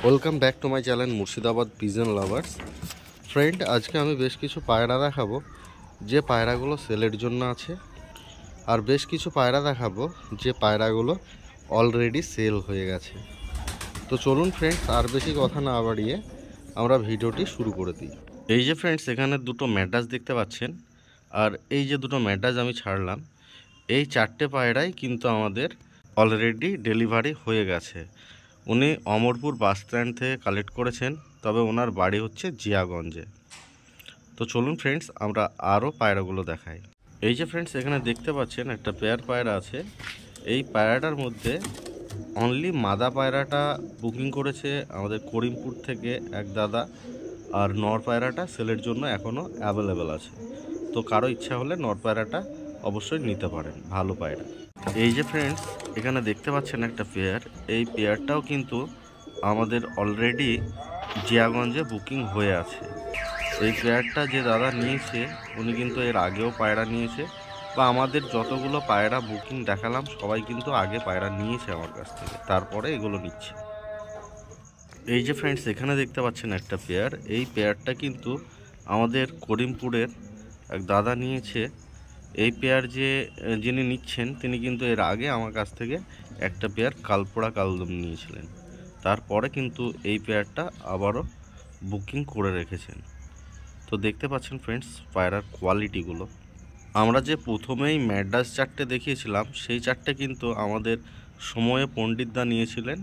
Welcome back to my channel Murshidabad pigeon lovers. Friend, আজকে আমি বেশ কিছু পায়রা দেখাবো যে পায়রাগুলো সেলের জন্য আছে, আর বেশ কিছু পায়রা দেখাবো যে পায়রাগুলো অলরেডি সেল হয়ে গেছে। তো চলুন ফ্রেন্ডস, আর বেশি কথা না বাড়িয়ে আমরা ভিডিওটি শুরু করে দিই। এই যে ফ্রেন্ডস, এখানে দুটো ম্যাড্রাস দেখতে পাচ্ছেন, আর এই যে দুটো ম্যাড্রাস আমি ছাড়লাম, এই চারটে পায়রাই কিন্তু আমাদের অলরেডি ডেলিভারি হয়ে গেছে। উনি অমরপুর বাস স্ট্যান্ড থেকে কালেক্ট করেছেন, তবে ওনার বাড়ি হচ্ছে জিয়াগঞ্জে। তো চলুন ফ্রেন্ডস, আমরা আরও পায়রাগুলো দেখাই। এই যে ফ্রেন্ডস, এখানে দেখতে পাচ্ছেন একটা পেয়ার পায়রা আছে। এই পায়রাটার মধ্যে অনলি মাদা পায়রাটা বুকিং করেছে আমাদের করিমপুর থেকে এক দাদা, আর নর পায়রাটা সেলের জন্য এখনও অ্যাভেলেবেল আছে। তো কারো ইচ্ছা হলে নর পায়রাটা অবশ্যই নিতে পারেন, ভালো পায়রা। এই যে ফ্রেন্ডস, এখানে দেখতে পাচ্ছেন একটা পেয়ার। এই পেয়ারটাও কিন্তু আমাদের অলরেডি জিয়াগঞ্জে বুকিং হয়ে আছে। এই পেয়ারটা যে দাদা নিয়েছে, উনি কিন্তু এর আগেও পায়রা নিয়েছে, বা আমাদের যতগুলো পায়রা বুকিং দেখালাম সবাই কিন্তু আগে পায়রা নিয়েছে আমার কাছ থেকে, তারপরে এগুলো নিচ্ছে। এই যে ফ্রেন্ডস, এখানে দেখতে পাচ্ছেন একটা পেয়ার। এই পেয়ারটা কিন্তু আমাদের করিমপুরের এক দাদা নিয়েছে। এই পেয়ার যিনি নিচ্ছেন, তিনি কিন্তু এর আগে আমার কাছ থেকে একটা পেয়ার কালপোড়া কালদম নিয়েছিলেন, তারপরে কিন্তু এই পেয়ারটা আবারও বুকিং করে রেখেছেন। তো দেখতে পাচ্ছেন ফ্রেন্ডস পায়রার কোয়ালিটিগুলো। আমরা যে প্রথমেই ম্যাড্রাস চারটে দেখিয়েছিলাম, সেই চারটে কিন্তু আমাদের সময়ে পণ্ডিতদা নিয়েছিলেন।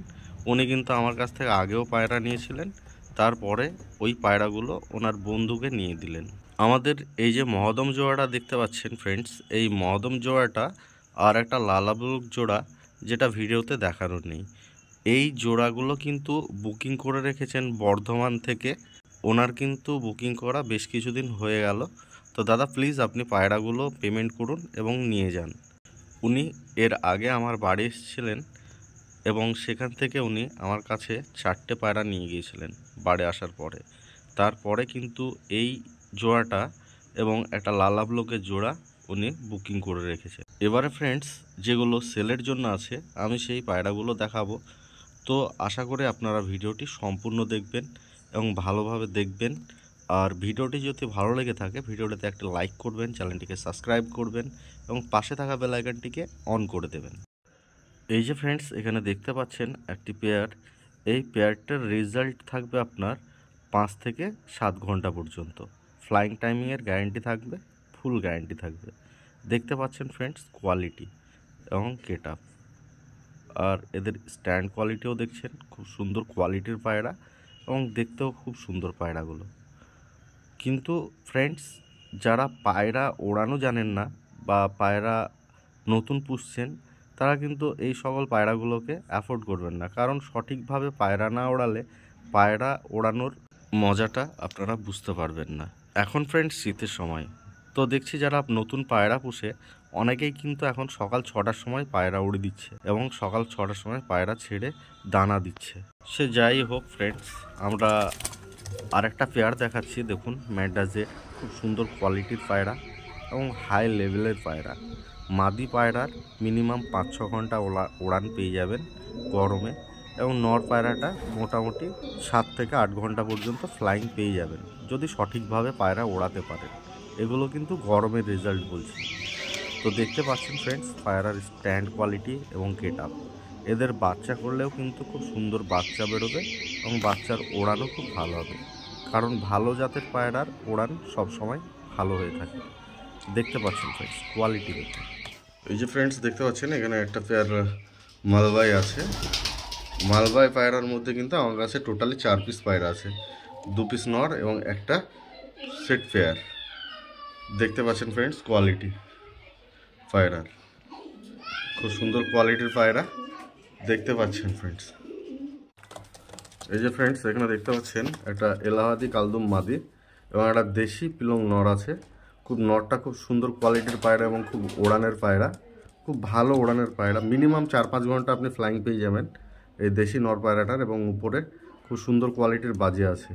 উনি কিন্তু আমার কাছ থেকে আগেও পায়রা নিয়েছিলেন, তারপরে ওই পায়রাগুলো ওনার বন্ধুকে নিয়ে দিলেন। আমাদের এই যে মহদম জোড়াটা দেখতে পাচ্ছেন ফ্রেন্ডস, এই মহদম জোড়াটা আর একটা লালাবুক জোড়া, যেটা ভিডিওতে দেখানো নেই। এই জোড়াগুলো কিন্তু বুকিং করে রেখেছেন বর্ধমান থেকে। ওনার কিন্তু বুকিং করা বেশ কিছুদিন হয়ে গেল। তো দাদা প্লিজ আপনি পায়রাগুলো পেমেন্ট করুন এবং নিয়ে যান। উনি এর আগে আমার বাড়ি এসেছিলেন এবং সেখান থেকে উনি আমার কাছে চারটে পায়রা নিয়ে গিয়েছিলেন বাড়ি আসার পরে। তারপরে কিন্তু এই জোড়াটা এবং একটা লালা ব্লকের জোড়া উনি বুকিং করে রেখেছে। এবারে ফ্রেন্ডস, যেগুলো সেলের জন্য আছে আমি সেই পায়রাগুলো দেখাবো। তো আশা করি আপনারা ভিডিওটি সম্পূর্ণ দেখবেন এবং ভালোভাবে দেখবেন। আর ভিডিওটি যদি ভালো লেগে থাকে, ভিডিওটিতে একটা লাইক করবেন, চ্যানেলটিকে সাবস্ক্রাইব করবেন এবং পাশে থাকা বেল আইকনটিকে অন করে দেবেন। এই যে ফ্রেন্ডস, এখানে দেখতে পাচ্ছেন একটি পেয়ার। এই পেয়ারটার রেজাল্ট থাকবে আপনার 5 থেকে 7 ঘন্টা পর্যন্ত। ফ্লাইং টাইমিংয়ের গ্যারেন্টি থাকবে, ফুল গ্যারেন্টি থাকবে। দেখতে পাচ্ছেন ফ্রেন্ডস কোয়ালিটি এবং গেট আপ, আর এদের স্ট্যান্ড কোয়ালিটিও দেখছেন, খুব সুন্দর কোয়ালিটির পায়রা এবং দেখতেও খুব সুন্দর পায়রাগুলো। কিন্তু ফ্রেন্ডস, যারা পায়রা ওড়ানো জানেন না বা পায়রা নতুন পুষছেন, তারা কিন্তু এই সকল পায়রাগুলোকে অ্যাফোর্ড করবেন না, কারণ সঠিকভাবে পায়রা না ওড়ালে পায়রা ওড়ানোর মজাটা আপনারা বুঝতে পারবেন না। এখন ফ্রেন্ডস শীতের সময়, তো দেখছি যারা নতুন পায়রা পুষে অনেকেই কিন্তু এখন সকাল 6টার সময় পায়রা উড়ে দিচ্ছে এবং সকাল 6টার সময় পায়রা ছেড়ে দানা দিচ্ছে। সে যাই হোক ফ্রেন্ডস, আমরা আরেকটা পেয়ার দেখাচ্ছি। দেখুন ম্যাড্রাসে খুব সুন্দর কোয়ালিটির পায়রা এবং হাই লেভেলের পায়রা। মাদি পায়রার মিনিমাম 5-6 ঘন্টা ওড়ান পেয়ে যাবেন গরমে, এবং নর পায়রাটা মোটামুটি 7 থেকে 8 ঘন্টা পর্যন্ত ফ্লাইং পেয়ে যাবেন যদি সঠিকভাবে পায়রা ওড়াতে পারেন। এগুলো কিন্তু গরমের রেজাল্ট বলছি। তো দেখতে পাচ্ছেন ফ্রেন্ডস পায়রার স্ট্যান্ড কোয়ালিটি এবং গেট আপ। এদের বাচ্চা করলেও কিন্তু খুব সুন্দর বাচ্চা বেরোবে এবং বাচ্চার ওড়ানও খুব ভালো হবে, কারণ ভালো জাতের পায়রার ওড়ান সবসময় ভালো হয়ে থাকে। দেখতে পাচ্ছেন ফ্রেন্ডস কোয়ালিটি দেখুন। এই যে ফ্রেন্ডস দেখতে পাচ্ছেন, এখানে একটা পেয়ার মালবাই আছে। মালবাই পায়রার মধ্যে কিন্তু আমার কাছে টোটালি 4 পিস পায়রা আছে, 2 পিস নর এবং একটা সেট পেয়ার। দেখতে পাচ্ছেন ফ্রেন্ডস কোয়ালিটি পায়রার, খুব সুন্দর কোয়ালিটির পায়রা দেখতে পাচ্ছেন ফ্রেন্ডস। এই যে ফ্রেন্ডস, এখানে দেখতে পাচ্ছেন একটা এলাহাদি কালদম মাদি এবং একটা দেশি পিলং নর আছে। নরটা খুব সুন্দর কোয়ালিটির পায়রা এবং খুব ওড়ানের পায়রা, খুব ভালো ওড়ানের পায়রা। মিনিমাম 4-5 ঘন্টা আপনি ফ্লাইং পেয়ে যাবেন এই দেশি নর পায়রাটার, এবং উপরে খুব সুন্দর কোয়ালিটির বাজি আছে।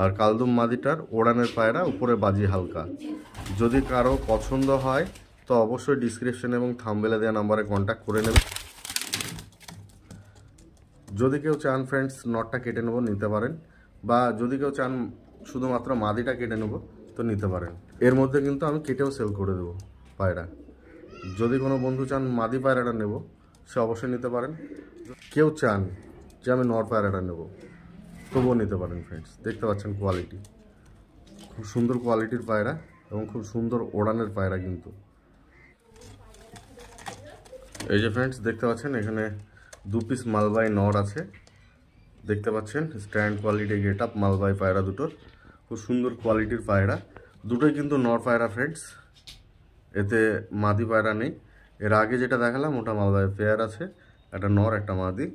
আর কালদম মাদিটার ওড়ানের পায়রা, উপরে বাজি হালকা। যদি কারো পছন্দ হয় তো অবশ্যই ডিসক্রিপশন এবং থাম্বনেলে দেওয়া নাম্বারে কন্ট্যাক্ট করে নেবেন। যদি কেউ চান ফ্রেন্ডস নটটা কেটে নেবো নিতে পারেন, বা যদি কেউ চান শুধুমাত্র মাদিটা কেটে নেবো তো নিতে পারেন। এর মধ্যে কিন্তু আমি কেটেও সেল করে দেবো পায়রা। যদি কোনো বন্ধু চান মাদি পায়রাটা নেব সে অবশ্যই নিতে পারেন। কেউ চান যে আমি নর পায়রাটা নেব তবুও নিতে পারেন ফ্রেন্ডস। দেখতে পাচ্ছেন কোয়ালিটি, খুব সুন্দর কোয়ালিটির পায়রা এবং খুব সুন্দর ওড়ানের পায়রা কিন্তু। এই যে ফ্রেন্ডস দেখতে পাচ্ছেন এখানে 2 পিস মালবাই নর আছে, দেখতে পাচ্ছেন স্ট্যান্ড কোয়ালিটি গেট আপ মালবাই পায়রা দুটোর, খুব সুন্দর কোয়ালিটির পায়রা। দুটোই কিন্তু নর পায়রা ফ্রেন্ডস, এতে মাদি পায়রা নেই। এর আগে যেটা দেখালাম ওটা মালবাই পেয়ার আছে, একটা নর একটা মাদি।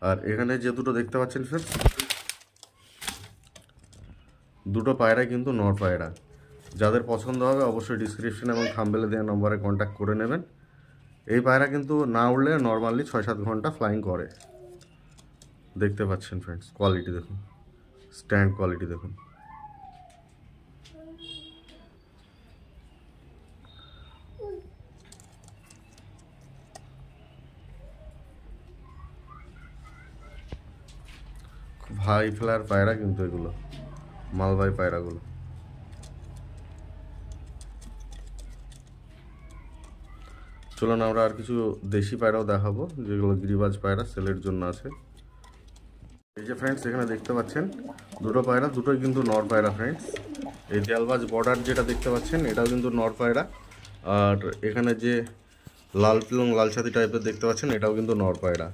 আর এখানে যে দুটো দেখতে পাচ্ছেন ফ্রেন্ডস, দুটো পায়রা কিন্তু নর পায়রা। যাদের পছন্দ হবে অবশ্যই ডিসক্রিপশন এবং থাম্বনেলে দেওয়া নম্বরে কন্ট্যাক্ট করে নেবেন। এই পায়রা কিন্তু না উড়লে নর্মালি 6-7 ঘন্টা ফ্লাইং করে। দেখতে পাচ্ছেন ফ্রেন্ডস কোয়ালিটি দেখুন, স্ট্যান্ড কোয়ালিটি দেখুন। খুব হাই ফ্লায়ার পায়রা কিন্তু এগুলো মালবাই পায়রাগুলো। চলুন আমরা আর কিছু দেশি পায়রাও দেখাবো যেগুলো গিরিবাজ পায়রা সেলের জন্য আছে। এই যে ফ্রেন্ডস এখানে দেখতে পাচ্ছেন দুটো পায়রা, দুটোই কিন্তু নর পায়রা ফ্রেন্ডস। এই দেয়ালবাজ বর্ডার যেটা দেখতে পাচ্ছেন এটাও কিন্তু নর পায়রা। আর এখানে যে লাল পিলং লাল ছাতি টাইপের দেখতে পাচ্ছেন এটাও কিন্তু নর পায়রা।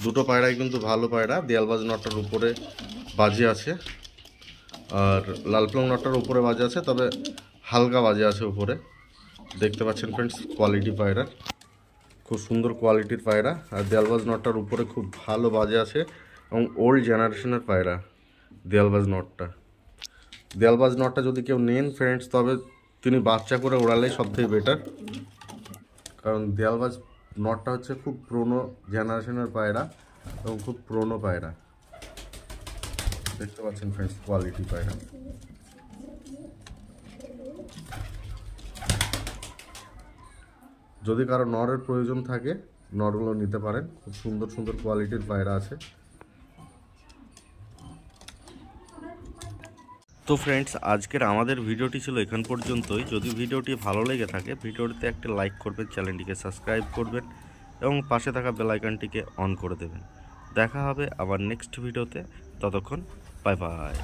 দুটো পায়রাই কিন্তু ভালো পায়রা। দেয়ালবাজ নটটার উপরে বাজে আছে আর লাল পিলং নটটার উপরে বাজে আছে, তবে হালকা বাজে আছে উপরে। দেখতে পাচ্ছেন ফ্রেন্ডস কোয়ালিটি পায়রা, খুব সুন্দর কোয়ালিটির পায়রা। আর দেয়ালবাজ নটটার উপরে খুব ভালো বাজে আছে এবং ওল্ড জেনারেশনের পায়রা দেয়ালবাজ নটটা। দেয়ালবাজ নটটা যদি কেউ নেন ফ্রেন্ডস তবে তিনি বাচ্চা করে ওড়ালেই সবথেকে বেটার, কারণ দেয়ালবাজ নটটা হচ্ছে খুব পুরনো জেনারেশনের পায়রা এবং খুব পুরনো পায়রা। দেখতে পাচ্ছেন ফ্রেন্ডস কোয়ালিটি পায়রা। যদি কারো নরের প্রয়োজন থাকে নরগুলো নিতে পারেন, খুব সুন্দর সুন্দর কোয়ালিটির পায়রা আছে। তো ফ্রেন্ডস আজকের আমাদের ভিডিওটি ছিল এখান পর্যন্তই। যদি ভিডিওটি ভালো লেগে থাকে ভিডিওটিতে একটা লাইক করবেন, চ্যানেলটিকে সাবস্ক্রাইব করবেন এবং পাশে থাকা বেল আইকনটিকে অন করে দেবেন। দেখা হবে আবার নেক্সট ভিডিওতে, ততক্ষণ বাই বাই।